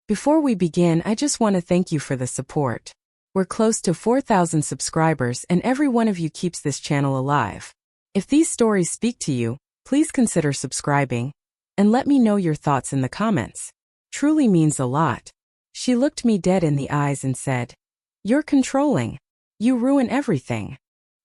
Before we begin, I just want to thank you for the support. We're close to 4,000 subscribers and every one of you keeps this channel alive. If these stories speak to you, please consider subscribing and let me know your thoughts in the comments. Truly means a lot. She looked me dead in the eyes and said, "You're controlling. You ruin everything."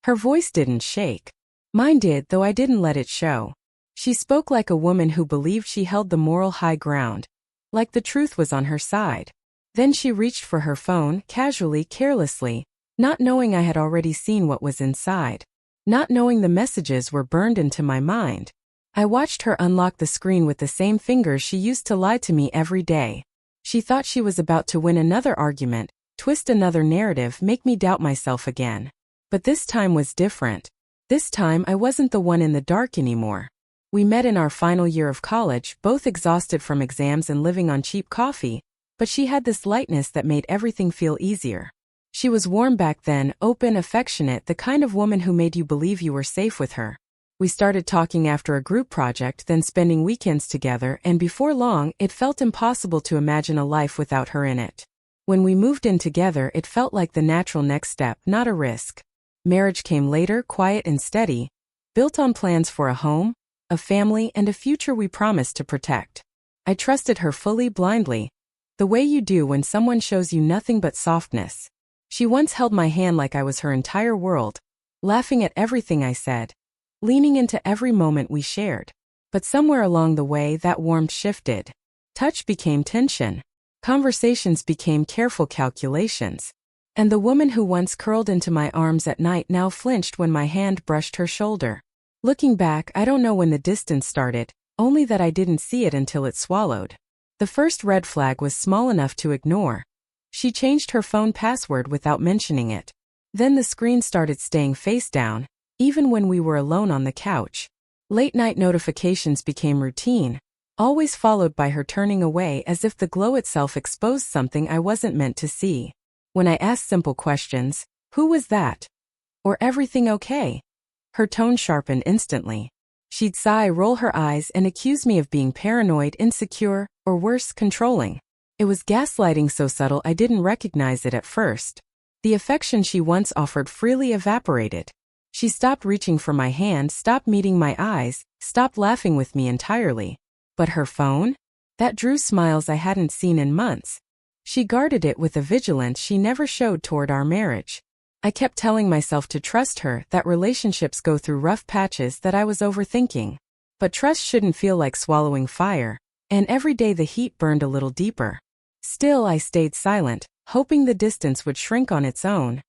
Her voice didn't shake. Mine did, though I didn't let it show. She spoke like a woman who believed she held the moral high ground, like the truth was on her side. Then she reached for her phone, casually, carelessly, not knowing I had already seen what was inside. Not knowing the messages were burned into my mind. I watched her unlock the screen with the same fingers she used to lie to me every day. She thought she was about to win another argument, twist another narrative, make me doubt myself again. But this time was different. This time I wasn't the one in the dark anymore. We met in our final year of college, both exhausted from exams and living on cheap coffee, but she had this lightness that made everything feel easier. She was warm back then, open, affectionate, the kind of woman who made you believe you were safe with her. We started talking after a group project, then spending weekends together, and before long, it felt impossible to imagine a life without her in it. When we moved in together, it felt like the natural next step, not a risk. Marriage came later, quiet and steady, built on plans for a home, a family, and a future we promised to protect. I trusted her fully, blindly, the way you do when someone shows you nothing but softness. She once held my hand like I was her entire world, laughing at everything I said, leaning into every moment we shared. But somewhere along the way, that warmth shifted. Touch became tension. Conversations became careful calculations. And the woman who once curled into my arms at night now flinched when my hand brushed her shoulder. Looking back, I don't know when the distance started, only that I didn't see it until it swallowed. The first red flag was small enough to ignore. She changed her phone password without mentioning it. Then the screen started staying face down, even when we were alone on the couch. Late-night notifications became routine, always followed by her turning away as if the glow itself exposed something I wasn't meant to see. When I asked simple questions, "Who was that?" or "Everything okay?" her tone sharpened instantly. She'd sigh, roll her eyes, and accuse me of being paranoid, insecure, or worse, controlling. It was gaslighting so subtle I didn't recognize it at first. The affection she once offered freely evaporated. She stopped reaching for my hand, stopped meeting my eyes, stopped laughing with me entirely. But her phone? That drew smiles I hadn't seen in months. She guarded it with a vigilance she never showed toward our marriage. I kept telling myself to trust her, that relationships go through rough patches, that I was overthinking. But trust shouldn't feel like swallowing fire, and every day the heat burned a little deeper. Still, I stayed silent, hoping the distance would shrink on its own,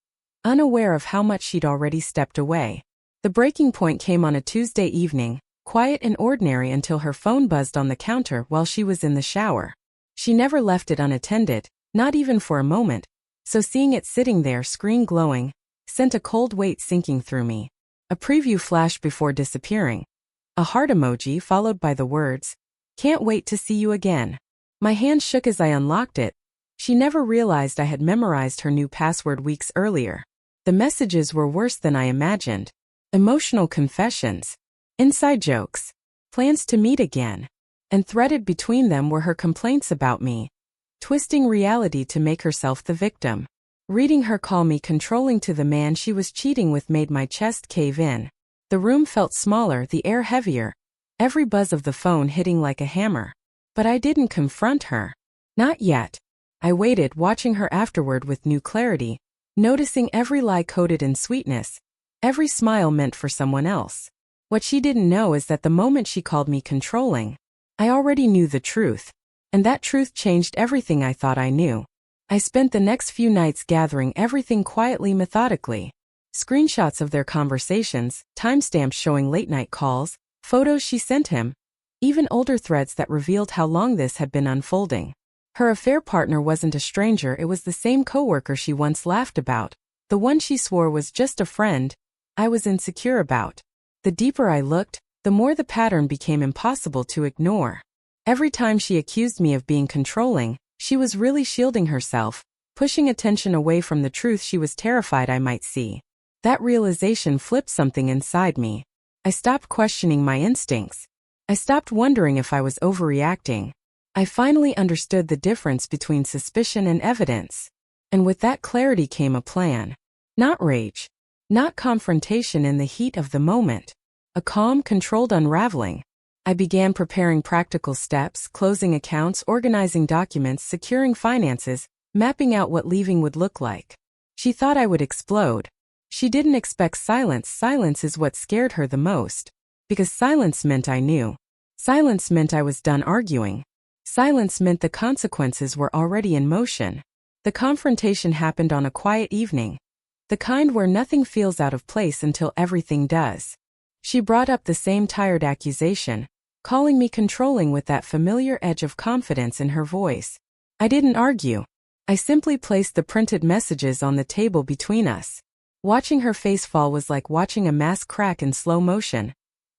unaware of how much she'd already stepped away. The breaking point came on a Tuesday evening, quiet and ordinary until her phone buzzed on the counter while she was in the shower. She never left it unattended, not even for a moment, so seeing it sitting there, screen glowing, sent a cold weight sinking through me. A preview flashed before disappearing. A heart emoji followed by the words, "Can't wait to see you again." My hand shook as I unlocked it. She never realized I had memorized her new password weeks earlier. The messages were worse than I imagined. Emotional confessions, inside jokes, plans to meet again. And threaded between them were her complaints about me, twisting reality to make herself the victim. Reading her call me controlling to the man she was cheating with made my chest cave in. The room felt smaller, the air heavier, every buzz of the phone hitting like a hammer. But I didn't confront her. Not yet. I waited, watching her afterward with new clarity, noticing every lie coded in sweetness, every smile meant for someone else. What she didn't know is that the moment she called me controlling, I already knew the truth, and that truth changed everything I thought I knew. I spent the next few nights gathering everything quietly, methodically. Screenshots of their conversations, timestamps showing late-night calls, photos she sent him, even older threads that revealed how long this had been unfolding. Her affair partner wasn't a stranger, it was the same coworker she once laughed about, the one she swore was just a friend I was insecure about. The deeper I looked, the more the pattern became impossible to ignore. Every time she accused me of being controlling, she was really shielding herself, pushing attention away from the truth she was terrified I might see. That realization flipped something inside me. I stopped questioning my instincts. I stopped wondering if I was overreacting. I finally understood the difference between suspicion and evidence. And with that clarity came a plan. Not rage. Not confrontation in the heat of the moment. A calm, controlled unraveling. I began preparing practical steps, closing accounts, organizing documents, securing finances, mapping out what leaving would look like. She thought I would explode. She didn't expect silence. Silence is what scared her the most. Because silence meant I knew. Silence meant I was done arguing. Silence meant the consequences were already in motion. The confrontation happened on a quiet evening. The kind where nothing feels out of place until everything does. She brought up the same tired accusation, calling me controlling with that familiar edge of confidence in her voice. I didn't argue. I simply placed the printed messages on the table between us. Watching her face fall was like watching a mask crack in slow motion.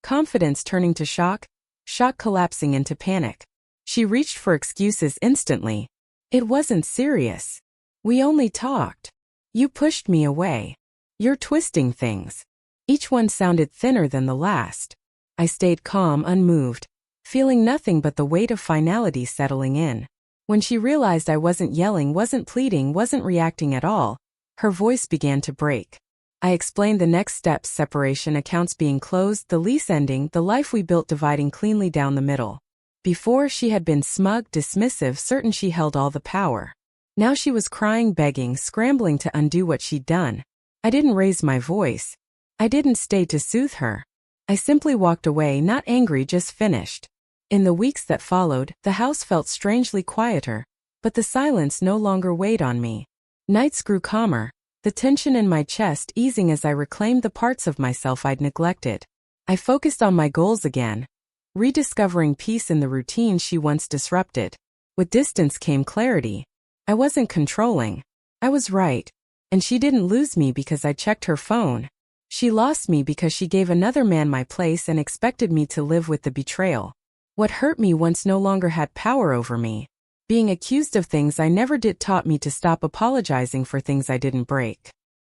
Confidence turning to shock, shock collapsing into panic. She reached for excuses instantly. It wasn't serious. We only talked. You pushed me away. You're twisting things. Each one sounded thinner than the last. I stayed calm, unmoved, feeling nothing but the weight of finality settling in. When she realized I wasn't yelling, wasn't pleading, wasn't reacting at all, her voice began to break. I explained the next steps: separation, accounts being closed, the lease ending, the life we built dividing cleanly down the middle. Before, she had been smug, dismissive, certain she held all the power. Now she was crying, begging, scrambling to undo what she'd done. I didn't raise my voice. I didn't stay to soothe her. I simply walked away, not angry, just finished. In the weeks that followed, the house felt strangely quieter, but the silence no longer weighed on me. Nights grew calmer, the tension in my chest easing as I reclaimed the parts of myself I'd neglected. I focused on my goals again, rediscovering peace in the routine she once disrupted. With distance came clarity. I wasn't controlling. I was right. And she didn't lose me because I checked her phone. She lost me because she gave another man my place and expected me to live with the betrayal. What hurt me once no longer had power over me. Being accused of things I never did taught me to stop apologizing for things I didn't break.